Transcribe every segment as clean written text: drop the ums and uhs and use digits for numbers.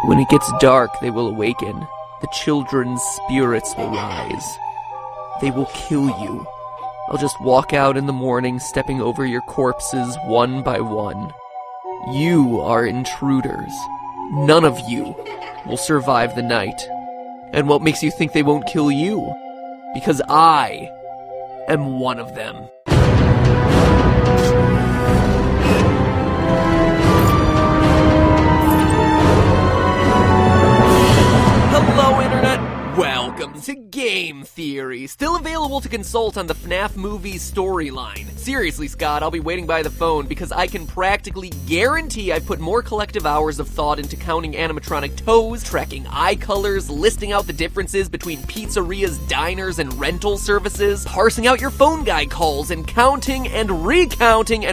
When it gets dark, they will awaken. The children's spirits will rise. They will kill you. I'll just walk out in the morning, stepping over your corpses one by one. You are intruders. None of you will survive the night. And what makes you think they won't kill you? Because I am one of them. Hello, Internet! Welcome to Game Theory, still available to consult on the FNAF movie's storyline. Seriously, Scott, I'll be waiting by the phone because I can practically guarantee I've put more collective hours of thought into counting animatronic toes, tracking eye colors, listing out the differences between pizzerias, diners, and rental services, parsing out your phone guy calls, and counting and recounting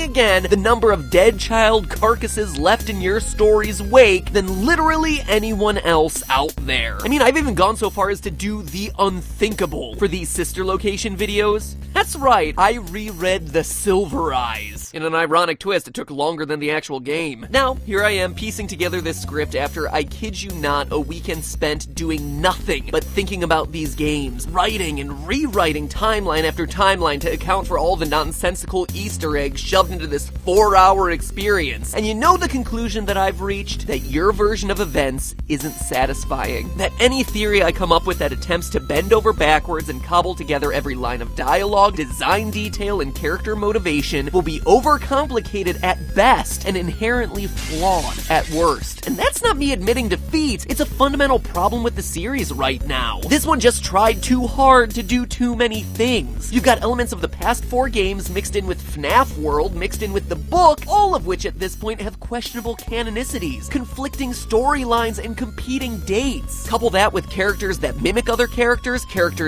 again the number of dead child carcasses left in your story's wake than literally anyone else out there. I mean, I've even gone so far as to do the unthinkable for these sister location videos. That's right, I reread The Silver Eyes. In an ironic twist, it took longer than the actual game. Now, here I am piecing together this script after, I kid you not, a weekend spent doing nothing but thinking about these games, writing and rewriting timeline after timeline to account for all the nonsensical Easter eggs shoved into this 4-hour experience. And you know the conclusion that I've reached? That your version of events isn't satisfying. That any theory I come up with that attempts to bend over backwards and cobble together every line of dialogue, design detail, and character motivation will be overcomplicated at best and inherently flawed at worst. And that's not me admitting defeat, it's a fundamental problem with the series right now. This one just tried too hard to do too many things. You've got elements of the past 4 games mixed in with FNAF World, mixed in with the book, all of which at this point have questionable canonicities, conflicting storylines, and competing dates. Couple that with characters that mimic other characters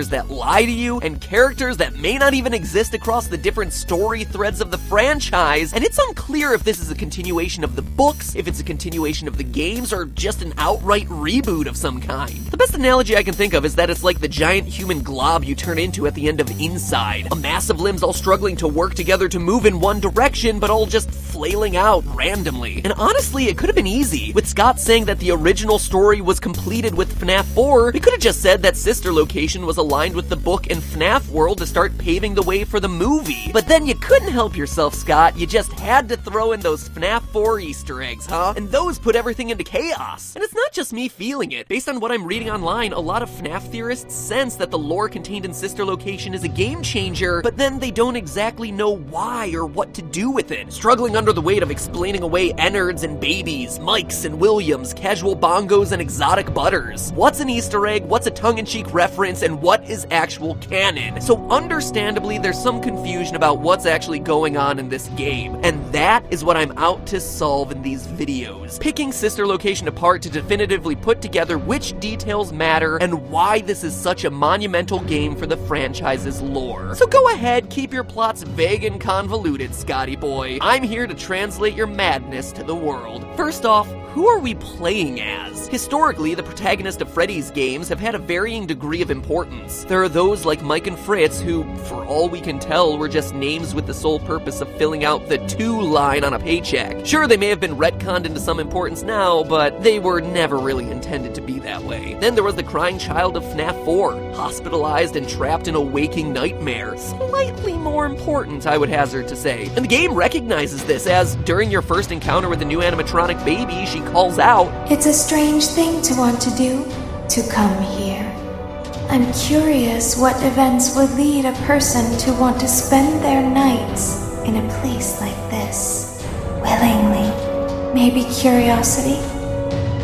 that lie to you, and characters that may not even exist across the different story threads of the franchise, and it's unclear if this is a continuation of the books, if it's a continuation of the games, or just an outright reboot of some kind. The best analogy I can think of is that it's like the giant human glob you turn into at the end of Inside. A mass of limbs all struggling to work together to move in one direction, but all just flailing out randomly. And honestly, it could have been easy. With Scott saying that the original story was completed with FNAF 4, we could have just said that Sister Location was aligned with the book and FNAF World to start paving the way for the movie. But then you couldn't help yourself, Scott. You just had to throw in those FNAF 4 Easter eggs, huh? And those put everything into chaos. And it's not just me feeling it. Based on what I'm reading online, a lot of FNAF theorists sense that the lore contained in Sister Location is a game changer, but then they don't exactly know why or what to do with it. Struggling under the weight of explaining away Ennards and babies, Mikes and Williams, casual bongos and exotic butters. What's an Easter egg, what's a tongue-in-cheek reference, and what is actual canon? So understandably, there's some confusion about what's actually going on in this game, and that is what I'm out to solve in these videos. Picking Sister Location apart to definitively put together which details matter and why this is such a monumental game for the franchise's lore. So go ahead, keep your plots vague and convoluted, Scotty boy. I'm here to translate your madness to the world. First off, who are we playing as? Historically, the protagonists of Freddy's games have had a varying degree of importance. There are those like Mike and Fritz who, for all we can tell, were just names with the sole purpose of filling out the "to" line on a paycheck. Sure, they may have been retconned into some importance now, but they were never really intended to be that way. Then there was the crying child of FNAF 4, hospitalized and trapped in a waking nightmare. Slightly more important, I would hazard to say. And the game recognizes this as, during your first encounter with the new animatronic baby, she calls out, "It's a strange thing to want to do, to come here. I'm curious what events would lead a person to want to spend their nights in a place like this. Willingly. Maybe curiosity,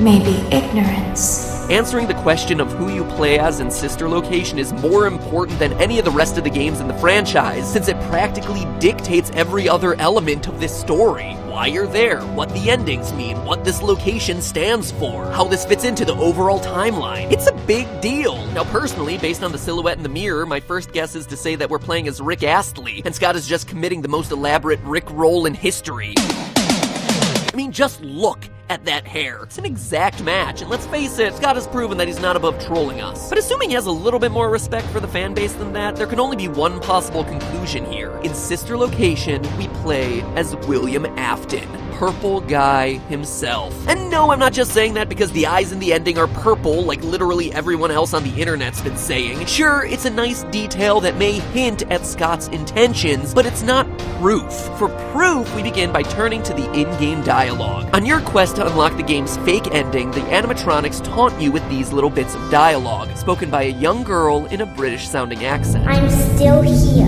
maybe ignorance." Answering the question of who you play as in Sister Location is more important than any of the rest of the games in the franchise, since it practically dictates every other element of this story. Why you're there, what the endings mean, what this location stands for, how this fits into the overall timeline. It's a big deal. Now personally, based on the silhouette in the mirror, my first guess is to say that we're playing as Rick Astley, and Scott is just committing the most elaborate Rick roll in history. I mean, just look at that hair. It's an exact match, and let's face it, Scott has proven that he's not above trolling us. But assuming he has a little bit more respect for the fan base than that, there can only be one possible conclusion here. In Sister Location, we play as William Afton. purple guy himself. And no, I'm not just saying that because the eyes in the ending are purple like literally everyone else on the internet's been saying. Sure, it's a nice detail that may hint at Scott's intentions, but it's not proof. For proof, we begin by turning to the in-game dialogue. On your quest to unlock the game's fake ending, the animatronics taunt you with these little bits of dialogue, spoken by a young girl in a British-sounding accent. I'm still here.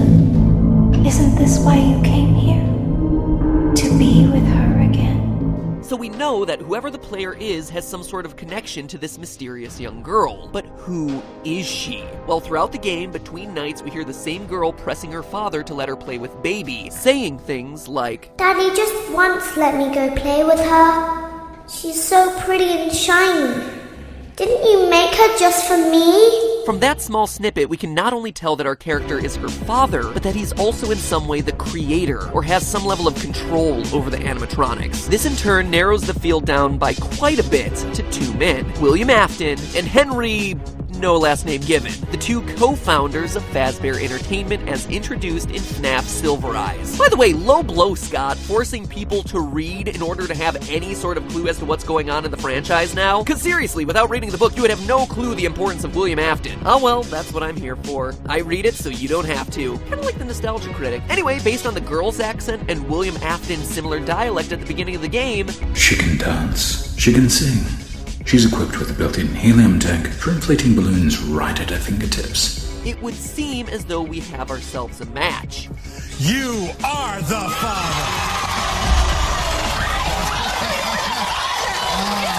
Isn't this why you came here? To be with her again? So we know that whoever the player is has some sort of connection to this mysterious young girl. But who is she? Well, throughout the game, between nights, we hear the same girl pressing her father to let her play with Baby, saying things like, Daddy just once let me go play with her. She's so pretty and shiny. Didn't you make her just for me? From that small snippet, we can not only tell that our character is her father, but that he's also in some way the creator, or has some level of control over the animatronics. This in turn narrows the field down by quite a bit to two men, William Afton and Henry... no last name given, the two co-founders of Fazbear Entertainment as introduced in FNAF Silver Eyes. By the way, low blow, Scott, forcing people to read in order to have any sort of clue as to what's going on in the franchise now? Because seriously, without reading the book, you would have no clue the importance of William Afton. Oh well, that's what I'm here for. I read it so you don't have to. Kind of like the Nostalgia Critic. Anyway, based on the girl's accent and William Afton's similar dialect at the beginning of the game... She can dance. She can sing. She's equipped with a built-in helium tank for inflating balloons right at her fingertips. It would seem as though we have ourselves a match. You are the father!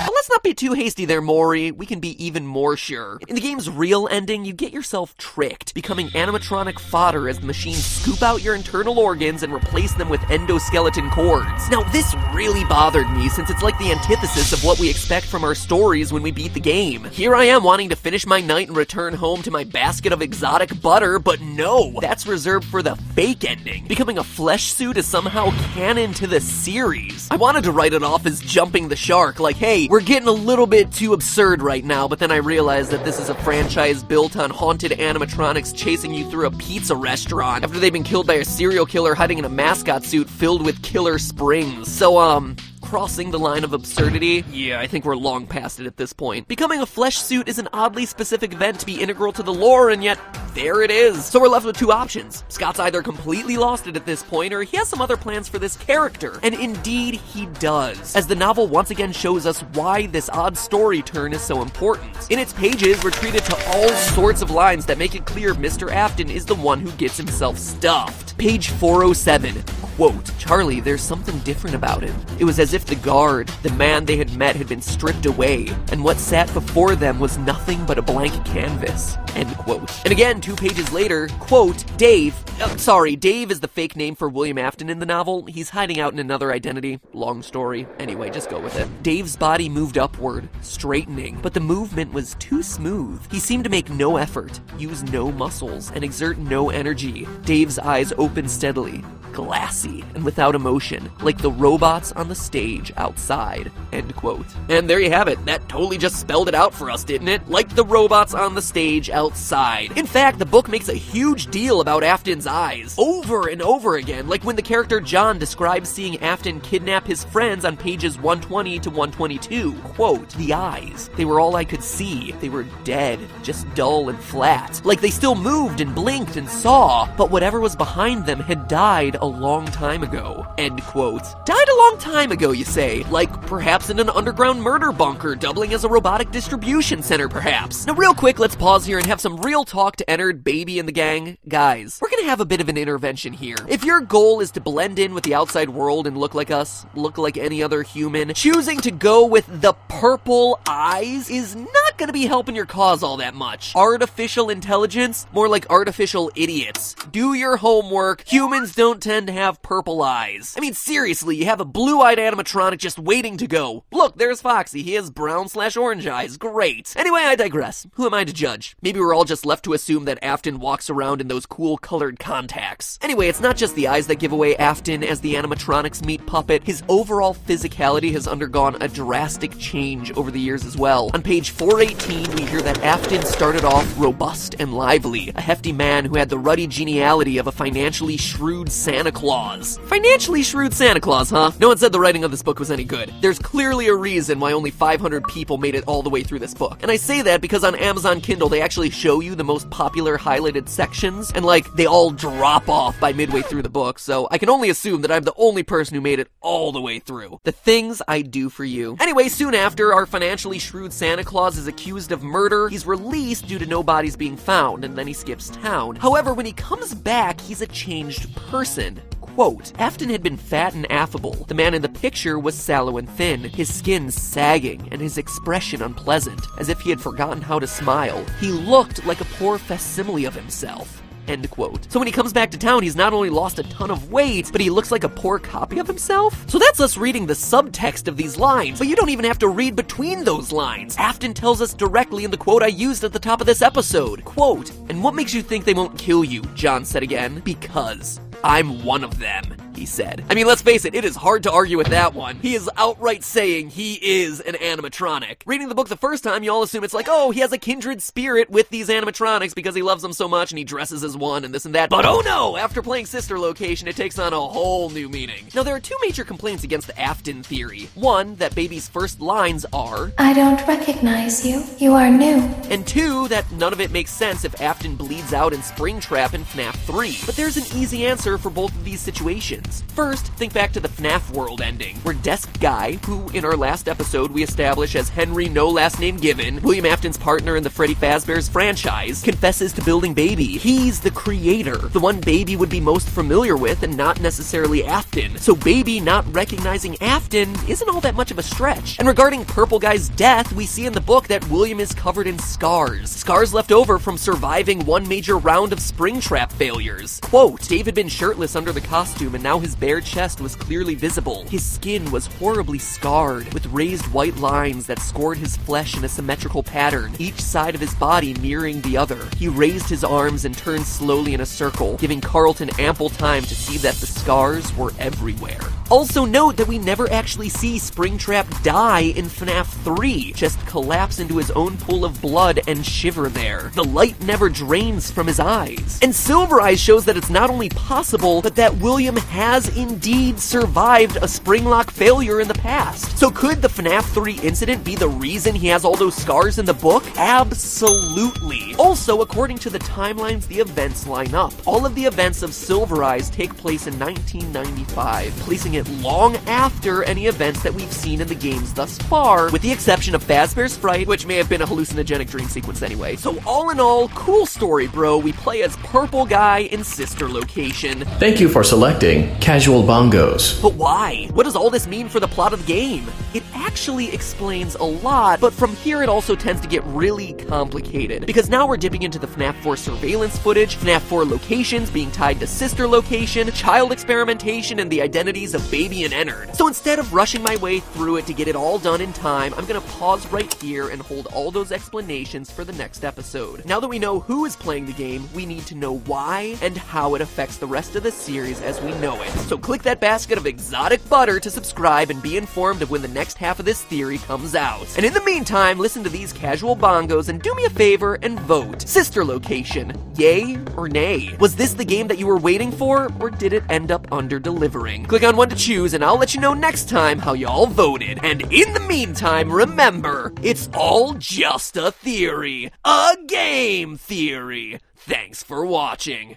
But let's not be too hasty there, Maury. We can be even more sure. In the game's real ending, you get yourself tricked, becoming animatronic fodder as the machines scoop out your internal organs and replace them with endoskeleton cords. Now, this really bothered me, since it's like the antithesis of what we expect from our stories when we beat the game. Here I am wanting to finish my night and return home to my basket of exotic butter, but no, that's reserved for the fake ending. Becoming a flesh suit is somehow canon to the series. I wanted to write it off as jumping the shark, like, hey, we're getting a little bit too absurd right now, but then I realized that this is a franchise built on haunted animatronics chasing you through a pizza restaurant after they've been killed by a serial killer hiding in a mascot suit filled with killer springs. So, crossing the line of absurdity? Yeah, I think we're long past it at this point. Becoming a flesh suit is an oddly specific event to be integral to the lore, and yet, there it is. So we're left with two options. Scott's either completely lost it at this point, or he has some other plans for this character. And indeed, he does, as the novel once again shows us why this odd story turn is so important. In its pages, we're treated to all sorts of lines that make it clear Mr. Afton is the one who gets himself stuffed. Page 407, quote, Charlie, there's something different about him. It was as if the guard, the man they had met, had been stripped away, and what sat before them was nothing but a blank canvas, end quote. And again, 2 pages later, quote, Dave is the fake name for William Afton in the novel. He's hiding out in another identity. Long story. Anyway, just go with it. Dave's body moved upward, straightening, but the movement was too smooth. He seemed to make no effort, use no muscles, and exert no energy. Dave's eyes opened steadily, glassy, and without emotion, like the robots on the stage outside, end quote. And there you have it. That totally just spelled it out for us, didn't it? Like the robots on the stage outside. In fact, the book makes a huge deal about Afton's eyes, over and over again, like when the character John describes seeing Afton kidnap his friends on pages 120 to 122. Quote, the eyes, they were all I could see. They were dead, just dull and flat. Like they still moved and blinked and saw, but whatever was behind them had died a long time ago, end quote. Died a long time ago, you say? Like perhaps in an underground murder bunker, doubling as a robotic distribution center, perhaps. Now real quick, let's pause here and have some real talk to Ennard, Baby, and the gang. Guys, we're gonna have a bit of an intervention here. If your goal is to blend in with the outside world and look like us, look like any other human, choosing to go with the purple eyes is not gonna be helping your cause all that much. Artificial intelligence? More like artificial idiots. Do your homework. Humans don't tend to have purple eyes. I mean, seriously, you have a blue-eyed animatronic just waiting to go. Look, there's Foxy. He has brown/orange eyes. Great. Anyway, I digress. Who am I to judge? Maybe we're all just left to assume that Afton walks around in those cool colored contacts. Anyway, it's not just the eyes that give away Afton as the animatronics meet puppet. His overall physicality has undergone a drastic change over the years as well. On page 480 18, we hear that Afton started off robust and lively, a hefty man who had the ruddy geniality of a financially shrewd Santa Claus. Financially shrewd Santa Claus, huh? No one said the writing of this book was any good. There's clearly a reason why only 500 people made it all the way through this book. And I say that because on Amazon Kindle, they actually show you the most popular highlighted sections, and they all drop off by midway through the book, so I can only assume that I'm the only person who made it all the way through. The things I do for you. Anyway, soon after, our financially shrewd Santa Claus is accused of murder. He's released due to no bodies being found, and then he skips town. However, when he comes back, he's a changed person. Quote, Afton had been fat and affable. The man in the picture was sallow and thin, his skin sagging and his expression unpleasant, as if he had forgotten how to smile. He looked like a poor facsimile of himself. End quote. So when he comes back to town, he's not only lost a ton of weight, but he looks like a poor copy of himself? So that's us reading the subtext of these lines, but you don't even have to read between those lines. Afton tells us directly in the quote I used at the top of this episode. Quote, and what makes you think they won't kill you? John said again. Because I'm one of them, he said. I mean, let's face it is hard to argue with that one. He is outright saying he is an animatronic. Reading the book the first time, you all assume it's like, oh, he has a kindred spirit with these animatronics because he loves them so much and he dresses as one and this and that. But oh no! After playing Sister Location, it takes on a whole new meaning. Now, there are two major complaints against the Afton theory. One, that Baby's first lines are, I don't recognize you. You are new. And two, that none of it makes sense if Afton bleeds out in Springtrap in FNAF 3. But there's an easy answer for both of these situations. First, think back to the FNAF world ending, where Desk Guy, who in our last episode we establish as Henry No Last Name Given, William Afton's partner in the Freddy Fazbear's franchise, confesses to building Baby. He's the creator, the one Baby would be most familiar with and not necessarily Afton. So Baby not recognizing Afton isn't all that much of a stretch. And regarding Purple Guy's death, we see in the book that William is covered in scars. Scars left over from surviving one major round of Springtrap failures. Quote, Dave had been shirtless under the costume and now his bare chest was clearly visible. His skin was horribly scarred, with raised white lines that scored his flesh in a symmetrical pattern, each side of his body mirroring the other. He raised his arms and turned slowly in a circle, giving Carlton ample time to see that the scars were everywhere. Also note that we never actually see Springtrap die in FNAF 3, just collapse into his own pool of blood and shiver there. The light never drains from his eyes. And Silver Eyes shows that it's not only possible, but that William has indeed survived a Springlock failure in the past. So could the FNAF 3 incident be the reason he has all those scars in the book? Absolutely. Also, according to the timelines the events line up. All of the events of Silver Eyes take place in 1995, placing it long after any events that we've seen in the games thus far, with the exception of Fazbear's Fright, which may have been a hallucinogenic dream sequence anyway. So all in all, cool story, bro. We play as Purple Guy in Sister Location. Thank you for selecting Casual Bongos. But why? What does all this mean for the plot of the game? It actually explains a lot, but from here it also tends to get really complicated, because now we're dipping into the FNAF 4 surveillance footage, FNAF 4 locations being tied to Sister Location, child experimentation, and the identities of Baby and Ennard. So instead of rushing my way through it to get it all done in time, I'm gonna pause right here and hold all those explanations for the next episode. Now that we know who is playing the game, we need to know why and how it affects the rest of the series as we know it. So click that basket of exotic butter to subscribe and be informed of when the next half of this theory comes out. And in the meantime, listen to these casual bongos and do me a favor and vote. Sister Location, yay or nay? Was this the game that you were waiting for, or did it end up under-delivering? Click on one to choose and I'll let you know next time how y'all voted. And in the meantime, remember, it's all just a theory. A game theory. Thanks for watching.